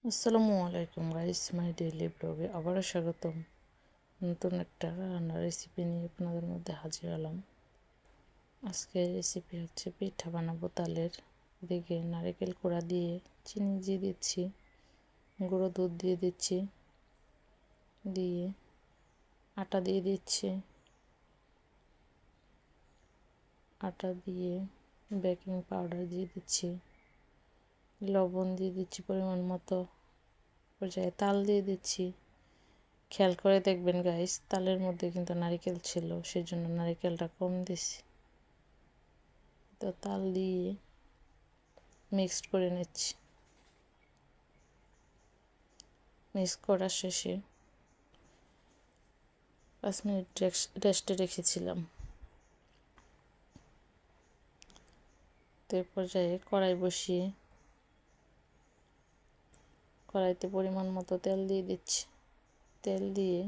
আসসালামু আলাইকুম guys, my daily ব্লগে আবারও স্বাগতম। নতুন একটা রান্নার রেসিপি নিয়ে আপনাদের মধ্যে হাজির হলাম। আজকের রেসিপি হচ্ছে পিঠা বানাবো তালের। এদিকে নারকেল কোড়া দিয়ে চিনি দিয়ে দিচ্ছি, গুঁড়ো দুধ দিয়ে দিচ্ছি, দিয়ে আটা দিয়ে দিচ্ছি, আটা দিয়ে বেকিং পাউডার দিয়ে দিচ্ছি, লবণ দিয়ে দিচ্ছি পরিমাণ মতো, পর্যায়ে তাল দিয়ে দিচ্ছি। খেয়াল করে দেখবেন গাইস, তালের মধ্যে কিন্তু নারকেল ছিল, সেজন্য নারকেলটা কম দিছি। তো তাল দিয়ে মিক্সড করে নিচ্ছি। মিক্স করার শেষে 5 মিনিট রেস্টে রেখেছিলাম। তো এ পর্যায়ে কড়াই বসিয়ে কড়াইতে পরিমাণ মতো তেল দিয়ে দিচ্ছি। তেল দিয়ে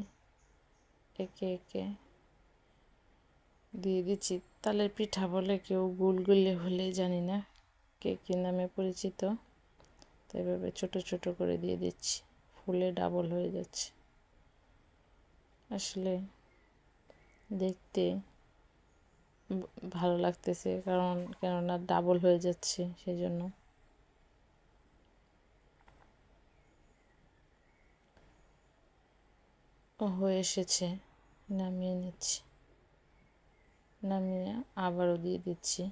একে একে দিয়ে দিচ্ছি। তালের পিঠা বলে কেউ, গুলগুলে হলে জানি না কে কী নামে পরিচিত। তো এভাবে ছোট ছোট করে দিয়ে দিচ্ছি, ফুলে ডাবল হয়ে যাচ্ছে। আসলে দেখতে ভালো লাগতেছে, কেননা ডাবল হয়ে যাচ্ছে, সেই জন্য। হয়ে এসেছে, নামিয়ে নিচ্ছি। নামিয়ে আবারও দিয়ে দিচ্ছি।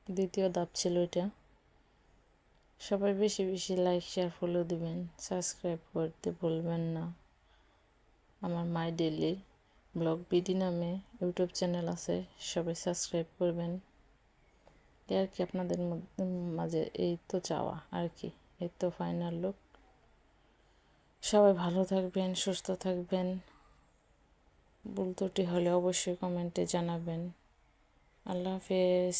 দ্বিতীয় ধাপ ছিল এটা। সবাই বেশি বেশি লাইক, শেয়ার, ফলো দিবেন, সাবস্ক্রাইব করতে ভুলবেন না। আমার মাই ডেইলি ব্লগ বিডি নামে ইউটিউব চ্যানেল আছে, সবাই সাবস্ক্রাইব করবেন। আর কি আপনাদের মাঝে এই তো চাওয়া আর কি। এই তো ফাইনাল লুক। সবাই ভালো থাকবেন, সুস্থ থাকবেন। ভুল ত্রুটি হলে অবশ্যই কমেন্টে জানাবেন। আল্লাহ হাফেজ।